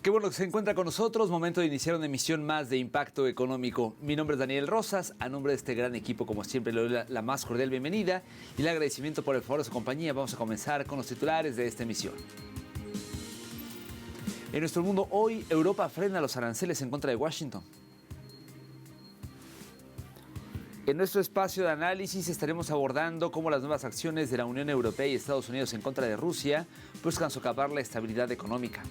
Qué bueno que se encuentra con nosotros. Momento de iniciar una emisión más de Impacto Económico. Mi nombre es Daniel Rosas. A nombre de este gran equipo, como siempre, le doy la más cordial bienvenida y el agradecimiento por el favor de su compañía. Vamos a comenzar con los titulares de esta emisión. En nuestro mundo hoy, Europa frena los aranceles en contra de Washington. En nuestro espacio de análisis estaremos abordando cómo las nuevas acciones de la Unión Europea y Estados Unidos en contra de Rusia buscan socavar la estabilidad económica.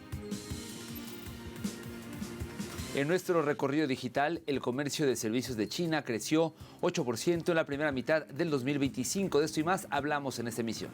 En nuestro recorrido digital, el comercio de servicios de China creció 8% en la primera mitad del 2025. De esto y más hablamos en esta emisión.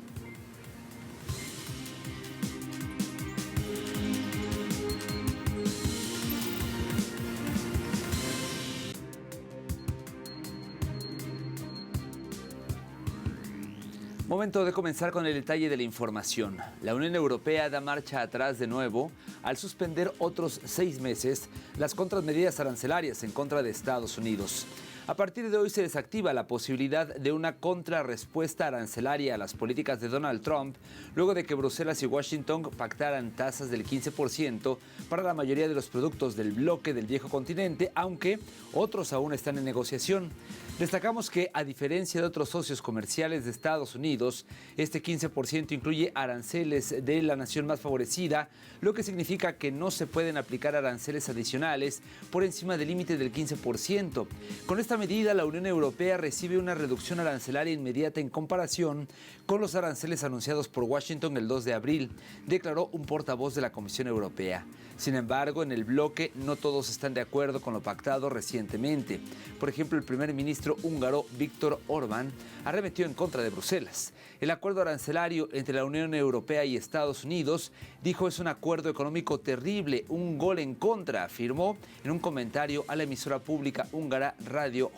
Momento de comenzar con el detalle de la información. La Unión Europea da marcha atrás de nuevo al suspender otros 6 meses las contramedidas arancelarias en contra de Estados Unidos. A partir de hoy se desactiva la posibilidad de una contrarrespuesta arancelaria a las políticas de Donald Trump, luego de que Bruselas y Washington pactaran tasas del 15% para la mayoría de los productos del bloque del viejo continente, aunque otros aún están en negociación. Destacamos que, a diferencia de otros socios comerciales de Estados Unidos, este 15% incluye aranceles de la nación más favorecida, lo que significa que no se pueden aplicar aranceles adicionales por encima del límite del 15%. Con esta medida, la Unión Europea recibe una reducción arancelaria inmediata en comparación con los aranceles anunciados por Washington el 2 de abril, declaró un portavoz de la Comisión Europea. Sin embargo, en el bloque no todos están de acuerdo con lo pactado recientemente. Por ejemplo, el primer ministro húngaro Viktor Orbán arremetió en contra de Bruselas. El acuerdo arancelario entre la Unión Europea y Estados Unidos, dijo, es un acuerdo económico terrible, un gol en contra, afirmó en un comentario a la emisora pública húngara Radio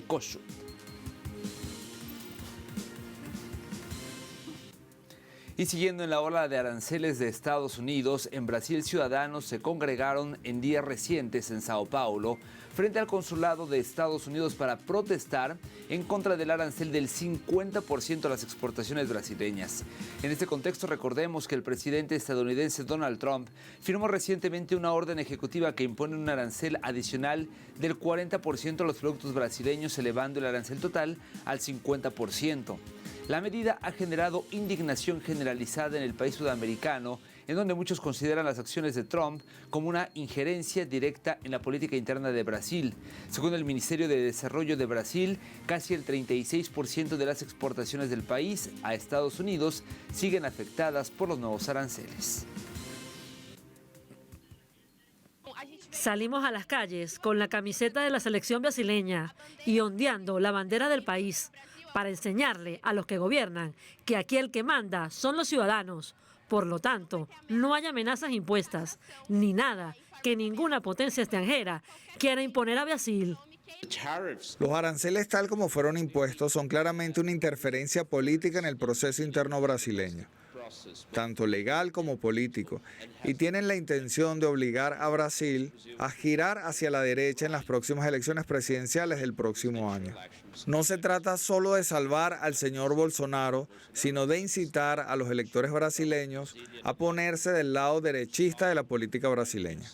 Kossuth. Y siguiendo en la ola de aranceles de Estados Unidos, en Brasil ciudadanos se congregaron en días recientes en Sao Paulo frente al consulado de Estados Unidos para protestar en contra del arancel del 50% a las exportaciones brasileñas. En este contexto, recordemos que el presidente estadounidense Donald Trump firmó recientemente una orden ejecutiva que impone un arancel adicional del 40% a los productos brasileños, elevando el arancel total al 50%. La medida ha generado indignación generalizada en el país sudamericano, en donde muchos consideran las acciones de Trump como una injerencia directa en la política interna de Brasil. Según el Ministerio de Desarrollo de Brasil, casi el 36% de las exportaciones del país a Estados Unidos siguen afectadas por los nuevos aranceles. Salimos a las calles con la camiseta de la selección brasileña y ondeando la bandera del país para enseñarle a los que gobiernan que aquí el que manda son los ciudadanos. Por lo tanto, no hay amenazas impuestas, ni nada que ninguna potencia extranjera quiera imponer a Brasil. Los aranceles tal como fueron impuestos son claramente una interferencia política en el proceso interno brasileño, tanto legal como político, y tienen la intención de obligar a Brasil a girar hacia la derecha en las próximas elecciones presidenciales del próximo año. No se trata solo de salvar al señor Bolsonaro, sino de incitar a los electores brasileños a ponerse del lado derechista de la política brasileña.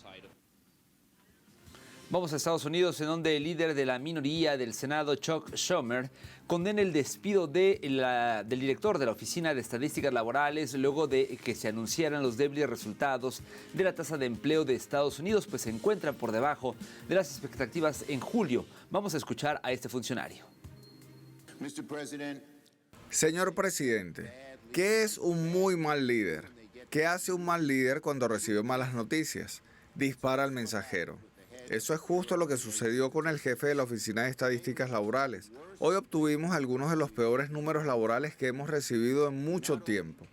Vamos a Estados Unidos, en donde el líder de la minoría del Senado, Chuck Schumer, condena el despido del director de la Oficina de Estadísticas Laborales luego de que se anunciaran los débiles resultados de la tasa de empleo de Estados Unidos, pues se encuentra por debajo de las expectativas en julio. Vamos a escuchar a este funcionario. Señor presidente, ¿qué es un muy mal líder? ¿Qué hace un mal líder cuando recibe malas noticias? Dispara al mensajero. Eso es justo lo que sucedió con el jefe de la Oficina de Estadísticas Laborales. Hoy obtuvimos algunos de los peores números laborales que hemos recibido en mucho tiempo.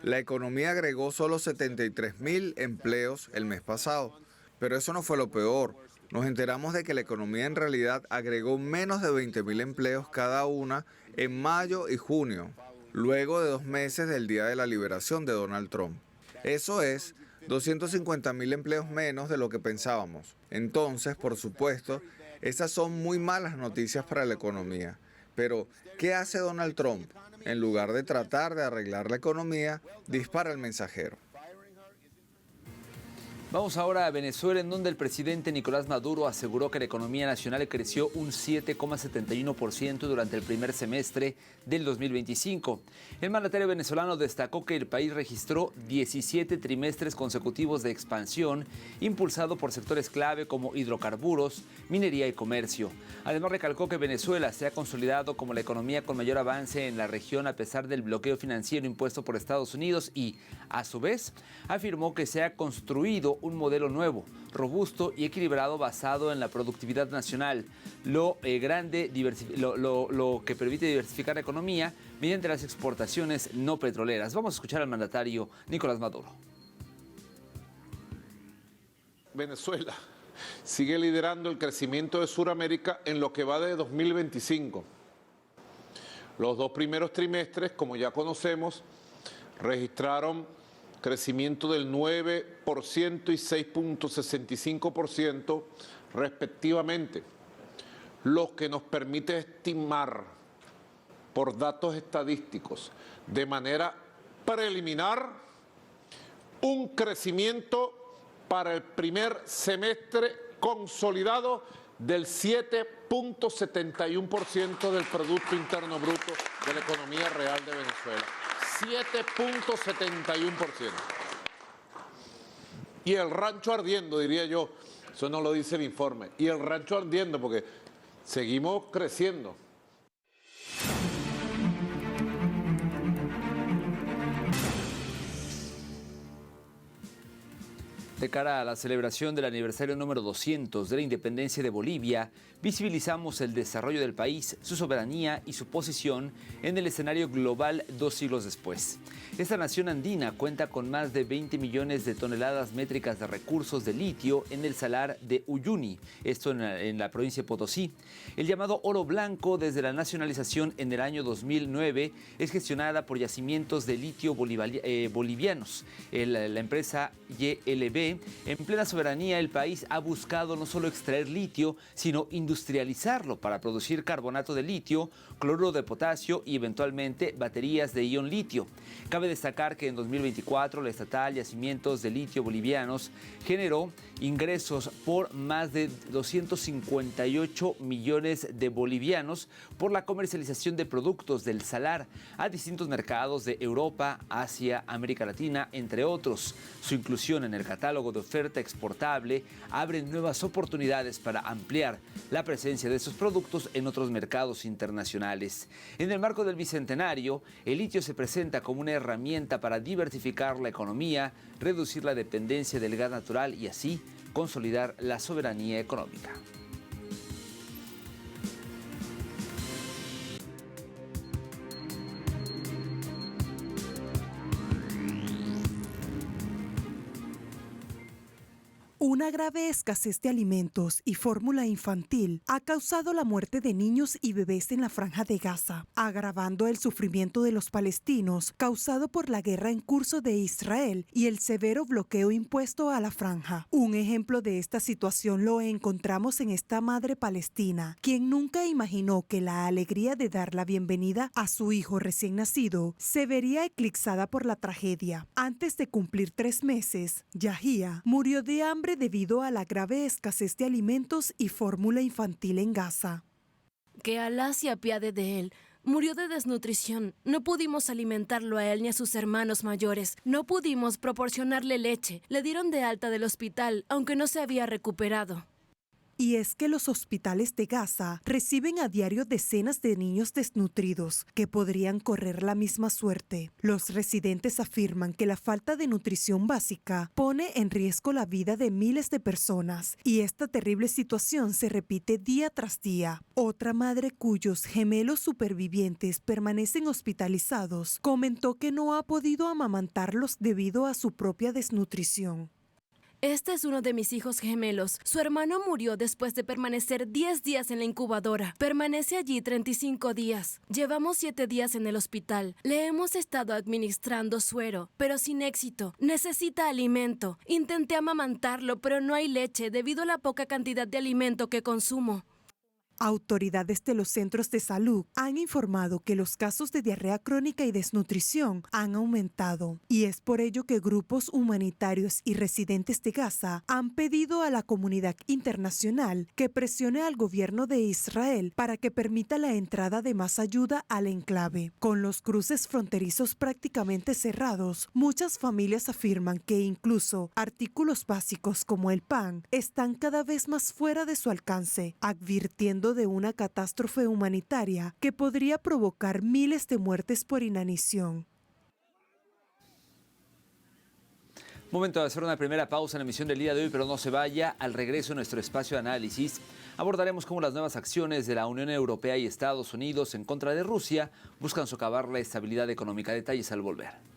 La economía agregó solo 73,000 empleos el mes pasado. Pero eso no fue lo peor. Nos enteramos de que la economía en realidad agregó menos de 20,000 empleos cada una en mayo y junio, luego de 2 meses del día de la liberación de Donald Trump. Eso es 250,000 empleos menos de lo que pensábamos. Entonces, por supuesto, esas son muy malas noticias para la economía. Pero, ¿qué hace Donald Trump? En lugar de tratar de arreglar la economía, dispara el mensajero. Vamos ahora a Venezuela, en donde el presidente Nicolás Maduro aseguró que la economía nacional creció un 7,71% durante el primer semestre del 2025. El mandatario venezolano destacó que el país registró 17 trimestres consecutivos de expansión, impulsado por sectores clave como hidrocarburos, minería y comercio. Además, recalcó que Venezuela se ha consolidado como la economía con mayor avance en la región a pesar del bloqueo financiero impuesto por Estados Unidos y, a su vez, afirmó que se ha construido un modelo nuevo, robusto y equilibrado basado en la productividad nacional, lo que permite diversificar la economía mediante las exportaciones no petroleras. Vamos a escuchar al mandatario Nicolás Maduro. Venezuela sigue liderando el crecimiento de Sudamérica en lo que va de 2025. Los dos primeros trimestres, como ya conocemos, registraron crecimiento del 9% y 6,65% respectivamente, lo que nos permite estimar por datos estadísticos de manera preliminar un crecimiento para el primer semestre consolidado del 7,71% del Producto Interno Bruto de la economía real de Venezuela. 7,71%. Y el rancho ardiendo, diría yo. Eso no lo dice el informe. Y el rancho ardiendo porque seguimos creciendo. De cara a la celebración del aniversario número 200 de la independencia de Bolivia, visibilizamos el desarrollo del país, su soberanía y su posición en el escenario global 2 siglos después. Esta nación andina cuenta con más de 20 millones de toneladas métricas de recursos de litio en el salar de Uyuni, esto en la provincia de Potosí. El llamado oro blanco, desde la nacionalización en el año 2009, es gestionada por yacimientos de litio bolivianos. La empresa YLB, en plena soberanía, el país ha buscado no solo extraer litio, sino industrializarlo para producir carbonato de litio, cloruro de potasio y eventualmente baterías de ion litio. Cabe destacar que en 2024 la estatal Yacimientos de Litio Bolivianos generó ingresos por más de 258 millones de bolivianos por la comercialización de productos del salar a distintos mercados de Europa, Asia, América Latina, entre otros. Su inclusión en el catálogo de oferta exportable abre nuevas oportunidades para ampliar la presencia de estos productos en otros mercados internacionales. En el marco del Bicentenario, el litio se presenta como una herramienta para diversificar la economía, reducir la dependencia del gas natural y así consolidar la soberanía económica. Una grave escasez de alimentos y fórmula infantil ha causado la muerte de niños y bebés en la Franja de Gaza, agravando el sufrimiento de los palestinos causado por la guerra en curso de Israel y el severo bloqueo impuesto a la franja. Un ejemplo de esta situación lo encontramos en esta madre palestina, quien nunca imaginó que la alegría de dar la bienvenida a su hijo recién nacido se vería eclipsada por la tragedia. Antes de cumplir 3 meses, Yahía murió de hambre debido a la grave escasez de alimentos y fórmula infantil en Gaza. Que Alá se apiade de él. Murió de desnutrición. No pudimos alimentarlo a él ni a sus hermanos mayores. No pudimos proporcionarle leche. Le dieron de alta del hospital, aunque no se había recuperado. Y es que los hospitales de Gaza reciben a diario decenas de niños desnutridos que podrían correr la misma suerte. Los residentes afirman que la falta de nutrición básica pone en riesgo la vida de miles de personas y esta terrible situación se repite día tras día. Otra madre cuyos gemelos supervivientes permanecen hospitalizados comentó que no ha podido amamantarlos debido a su propia desnutrición. Este es uno de mis hijos gemelos. Su hermano murió después de permanecer 10 días en la incubadora. Permanece allí 35 días. Llevamos 7 días en el hospital. Le hemos estado administrando suero, pero sin éxito. Necesita alimento. Intenté amamantarlo, pero no hay leche debido a la poca cantidad de alimento que consumo. Autoridades de los centros de salud han informado que los casos de diarrea crónica y desnutrición han aumentado, y es por ello que grupos humanitarios y residentes de Gaza han pedido a la comunidad internacional que presione al gobierno de Israel para que permita la entrada de más ayuda al enclave. Con los cruces fronterizos prácticamente cerrados, muchas familias afirman que incluso artículos básicos como el pan están cada vez más fuera de su alcance, advirtiendo de una catástrofe humanitaria que podría provocar miles de muertes por inanición. Momento de hacer una primera pausa en la emisión del día de hoy, pero no se vaya. Al regreso de nuestro espacio de análisis, abordaremos cómo las nuevas acciones de la Unión Europea y Estados Unidos en contra de Rusia buscan socavar la estabilidad económica. Detalles al volver.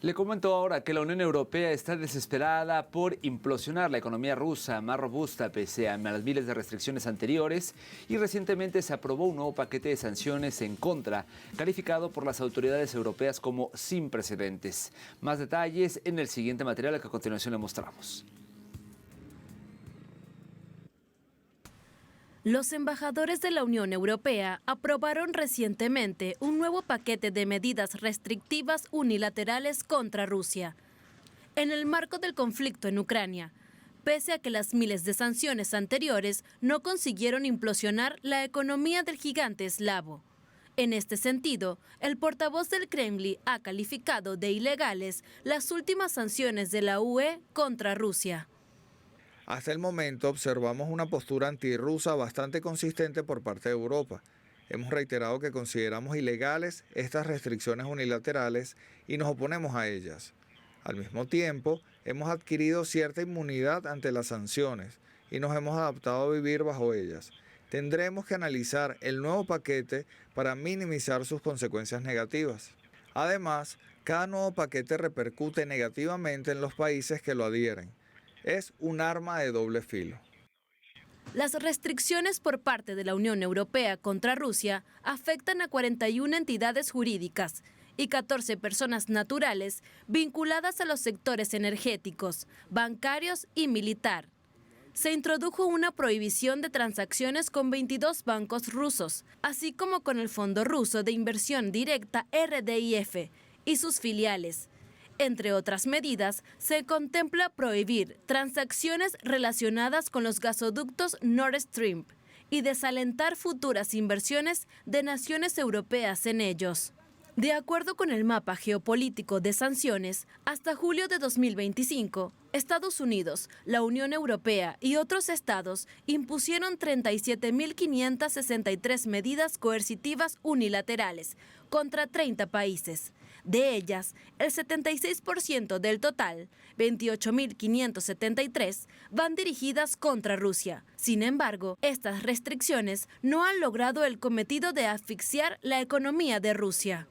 Le comento ahora que la Unión Europea está desesperada por implosionar la economía rusa más robusta pese a las miles de restricciones anteriores, y recientemente se aprobó un nuevo paquete de sanciones en contra, calificado por las autoridades europeas como sin precedentes. Más detalles en el siguiente material que a continuación le mostramos. Los embajadores de la Unión Europea aprobaron recientemente un nuevo paquete de medidas restrictivas unilaterales contra Rusia, en el marco del conflicto en Ucrania, pese a que las miles de sanciones anteriores no consiguieron implosionar la economía del gigante eslavo. En este sentido, el portavoz del Kremlin ha calificado de ilegales las últimas sanciones de la UE contra Rusia. Hasta el momento observamos una postura antirrusa bastante consistente por parte de Europa. Hemos reiterado que consideramos ilegales estas restricciones unilaterales y nos oponemos a ellas. Al mismo tiempo, hemos adquirido cierta inmunidad ante las sanciones y nos hemos adaptado a vivir bajo ellas. Tendremos que analizar el nuevo paquete para minimizar sus consecuencias negativas. Además, cada nuevo paquete repercute negativamente en los países que lo adhieren. Es un arma de doble filo. Las restricciones por parte de la Unión Europea contra Rusia afectan a 41 entidades jurídicas y 14 personas naturales vinculadas a los sectores energéticos, bancarios y militar. Se introdujo una prohibición de transacciones con 22 bancos rusos, así como con el Fondo Ruso de Inversión Directa RDIF y sus filiales. Entre otras medidas, se contempla prohibir transacciones relacionadas con los gasoductos Nord Stream y desalentar futuras inversiones de naciones europeas en ellos. De acuerdo con el mapa geopolítico de sanciones, hasta julio de 2025, Estados Unidos, la Unión Europea y otros estados impusieron 37.563 medidas coercitivas unilaterales contra 30 países. De ellas, el 76% del total, 28.573, van dirigidas contra Rusia. Sin embargo, estas restricciones no han logrado el cometido de asfixiar la economía de Rusia.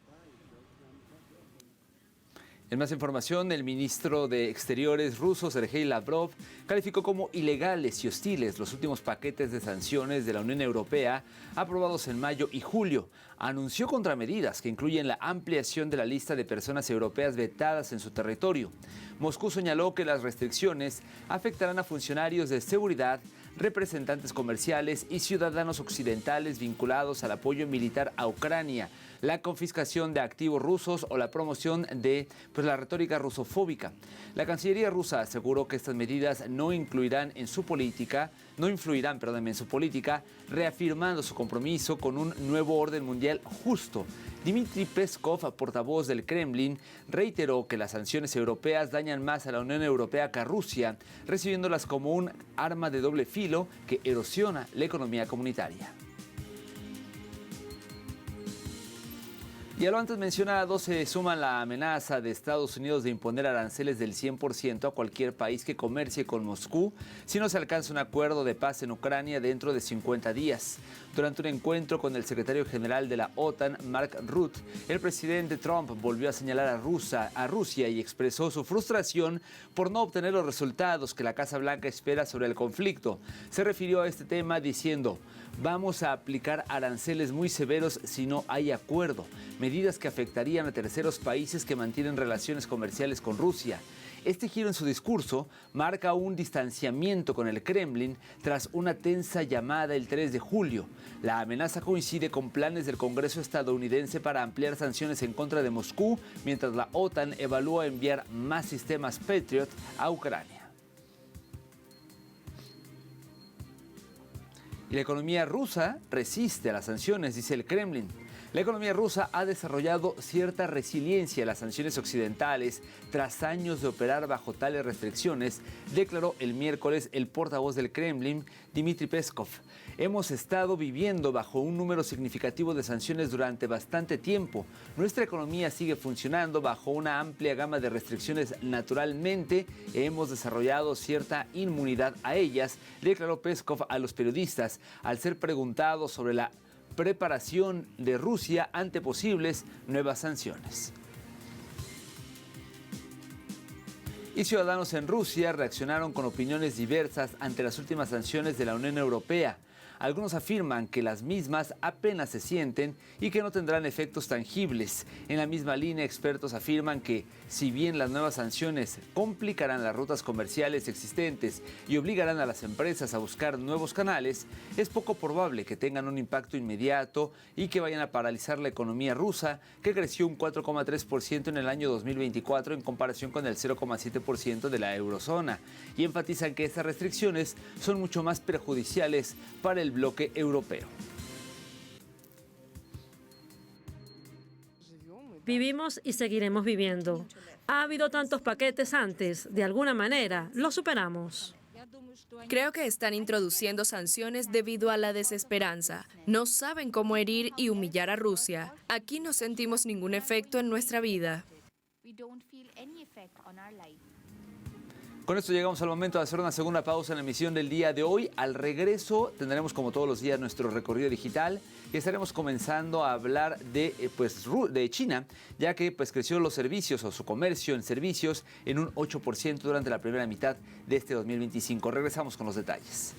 En más información, el ministro de Exteriores ruso, Sergei Lavrov, calificó como ilegales y hostiles los últimos paquetes de sanciones de la Unión Europea aprobados en mayo y julio. Anunció contramedidas que incluyen la ampliación de la lista de personas europeas vetadas en su territorio. Moscú señaló que las restricciones afectarán a funcionarios de seguridad, representantes comerciales y ciudadanos occidentales vinculados al apoyo militar a Ucrania, la confiscación de activos rusos o la promoción de la retórica rusofóbica. La Cancillería rusa aseguró que estas medidas no influirán en su política, reafirmando su compromiso con un nuevo orden mundial justo. Dmitry Peskov, portavoz del Kremlin, reiteró que las sanciones europeas dañan más a la Unión Europea que a Rusia, recibiéndolas como un arma de doble filo que erosiona la economía comunitaria. Y Y a lo antes mencionado, se suma la amenaza de Estados Unidos de imponer aranceles del 100% a cualquier país que comercie con Moscú si no se alcanza un acuerdo de paz en Ucrania dentro de 50 días. Durante un encuentro con el secretario general de la OTAN, Mark Rutte, el presidente Trump volvió a señalar a Rusia y expresó su frustración por no obtener los resultados que la Casa Blanca espera sobre el conflicto. Se refirió a este tema diciendo: vamos a aplicar aranceles muy severos si no hay acuerdo, medidas que afectarían a terceros países que mantienen relaciones comerciales con Rusia. Este giro en su discurso marca un distanciamiento con el Kremlin tras una tensa llamada el 3 de julio. La amenaza coincide con planes del Congreso estadounidense para ampliar sanciones en contra de Moscú, mientras la OTAN evalúa enviar más sistemas Patriot a Ucrania. Y la economía rusa resiste a las sanciones, dice el Kremlin. La economía rusa ha desarrollado cierta resiliencia a las sanciones occidentales tras años de operar bajo tales restricciones, declaró el miércoles el portavoz del Kremlin, Dmitry Peskov. Hemos estado viviendo bajo un número significativo de sanciones durante bastante tiempo. Nuestra economía sigue funcionando bajo una amplia gama de restricciones. Naturalmente, hemos desarrollado cierta inmunidad a ellas, declaró Peskov a los periodistas al ser preguntado sobre la preparación de Rusia ante posibles nuevas sanciones. Y ciudadanos en Rusia reaccionaron con opiniones diversas ante las últimas sanciones de la Unión Europea. Algunos afirman que las mismas apenas se sienten y que no tendrán efectos tangibles. En la misma línea, expertos afirman que, si bien las nuevas sanciones complicarán las rutas comerciales existentes y obligarán a las empresas a buscar nuevos canales, es poco probable que tengan un impacto inmediato y que vayan a paralizar la economía rusa, que creció un 4,3% en el año 2024 en comparación con el 0,7% de la eurozona. Y enfatizan que estas restricciones son mucho más perjudiciales para el bloque europeo. Vivimos y seguiremos viviendo. Ha habido tantos paquetes antes, de alguna manera, lo superamos. Creo que están introduciendo sanciones debido a la desesperanza. No saben cómo herir y humillar a Rusia. Aquí no sentimos ningún efecto en nuestra vida. Con esto llegamos al momento de hacer una segunda pausa en la emisión del día de hoy. Al regreso tendremos, como todos los días, nuestro recorrido digital y estaremos comenzando a hablar de China, ya que creció los servicios o su comercio en servicios en un 8% durante la primera mitad de este 2025. Regresamos con los detalles.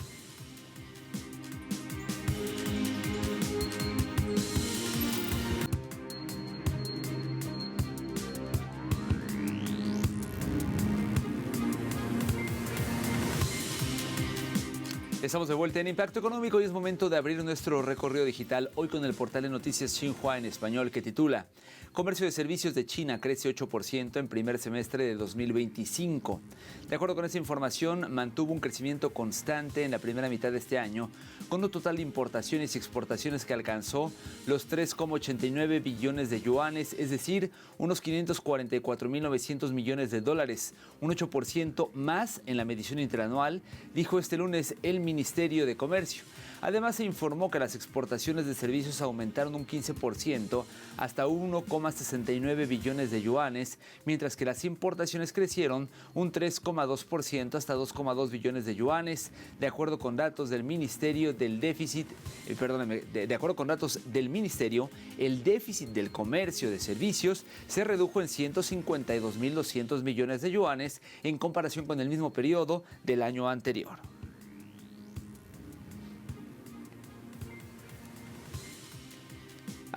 Estamos de vuelta en Impacto Económico y es momento de abrir nuestro recorrido digital hoy con el portal de noticias Xinhua en español que titula: Comercio de servicios de China crece 8% en primer semestre de 2025. De acuerdo con esta información, mantuvo un crecimiento constante en la primera mitad de este año, con un total de importaciones y exportaciones que alcanzó los 3,89 billones de yuanes, es decir, unos 544.900 millones de dólares, un 8% más en la medición interanual, dijo este lunes el Ministerio de Comercio. Además, se informó que las exportaciones de servicios aumentaron un 15% hasta 1,69 billones de yuanes, mientras que las importaciones crecieron un 3,2% hasta 2,2 billones de yuanes. De acuerdo con datos del Ministerio del Déficit, de acuerdo con datos del Ministerio, el déficit del comercio de servicios se redujo en 152.200 millones de yuanes en comparación con el mismo periodo del año anterior.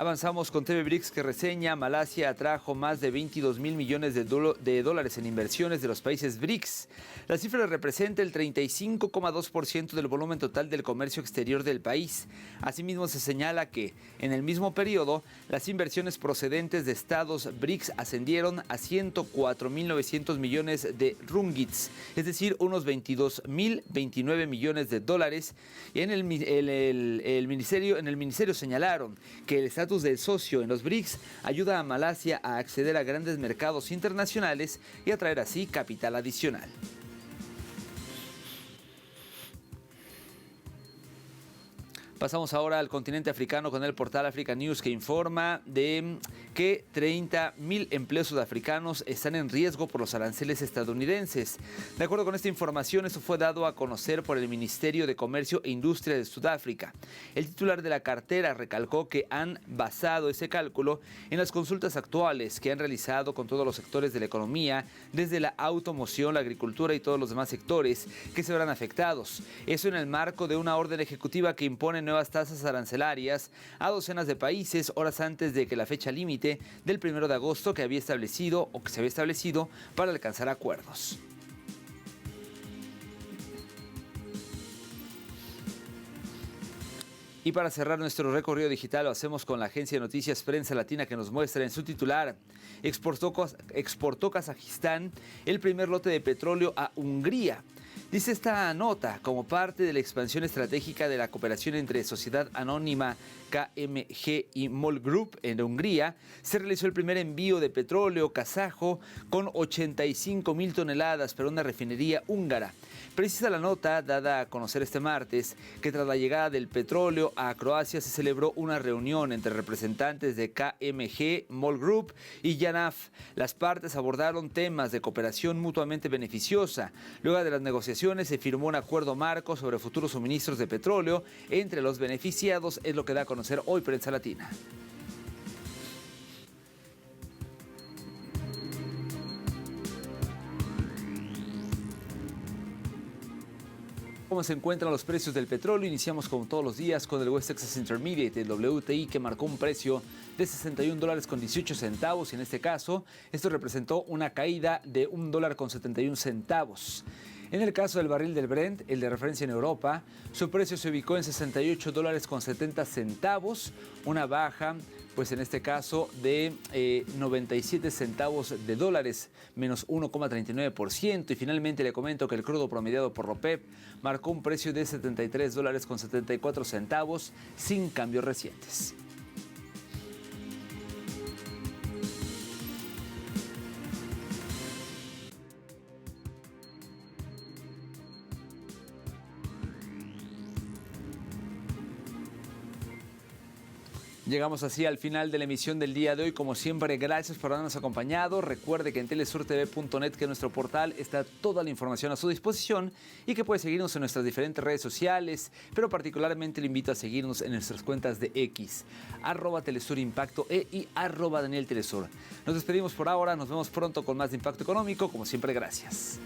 Avanzamos con TV BRICS, que reseña: Malasia atrajo más de 22.000 millones de dólares en inversiones de los países BRICS. La cifra representa el 35,2% del volumen total del comercio exterior del país. Asimismo, se señala que en el mismo periodo las inversiones procedentes de estados BRICS ascendieron a 104.900 millones de ringgits, es decir, unos 22.029 millones de dólares. Y en el ministerio señalaron que el estatus del socio en los BRICS ayuda a Malasia a acceder a grandes mercados internacionales y atraer así capital adicional. Pasamos ahora al continente africano con el portal Africa News, que informa de que 30,000 empleos sudafricanos están en riesgo por los aranceles estadounidenses. De acuerdo con esta información, esto fue dado a conocer por el Ministerio de Comercio e Industria de Sudáfrica. El titular de la cartera recalcó que han basado ese cálculo en las consultas actuales que han realizado con todos los sectores de la economía, desde la automoción, la agricultura y todos los demás sectores que se verán afectados. Eso en el marco de una orden ejecutiva que impone nuevas tasas arancelarias a docenas de países horas antes de que la fecha límite del 1 de agosto que se había establecido para alcanzar acuerdos. Y para cerrar nuestro recorrido digital lo hacemos con la agencia de noticias Prensa Latina, que nos muestra en su titular: exportó Kazajistán el primer lote de petróleo a Hungría. Dice esta nota, como parte de la expansión estratégica de la cooperación entre Sociedad Anónima KMG y MOL Group en Hungría, se realizó el primer envío de petróleo kazajo con 85,000 toneladas para una refinería húngara. Precisa la nota, dada a conocer este martes, que tras la llegada del petróleo a Croacia se celebró una reunión entre representantes de KMG, MOL Group y JANAF. Las partes abordaron temas de cooperación mutuamente beneficiosa. Luego de las negociaciones se firmó un acuerdo marco sobre futuros suministros de petróleo entre los beneficiados, es lo que da a conocer hoy Prensa Latina. ¿Cómo se encuentran los precios del petróleo? Iniciamos como todos los días con el West Texas Intermediate, el WTI, que marcó un precio de $61.18. Y en este caso, esto representó una caída de $1.71. En el caso del barril del Brent, el de referencia en Europa, su precio se ubicó en $68.70, una baja, pues en este caso de 97 centavos de dólares, menos 1,39%. Y finalmente le comento que el crudo promediado por ROPEP marcó un precio de $73.74 sin cambios recientes. Llegamos así al final de la emisión del día de hoy. Como siempre, gracias por habernos acompañado. Recuerde que en telesurtv.net, que es nuestro portal, está toda la información a su disposición y que puede seguirnos en nuestras diferentes redes sociales, pero particularmente le invito a seguirnos en nuestras cuentas de X, @TelesurImpacto y @DanielTelesur. Nos despedimos por ahora, nos vemos pronto con más de Impacto Económico. Como siempre, gracias.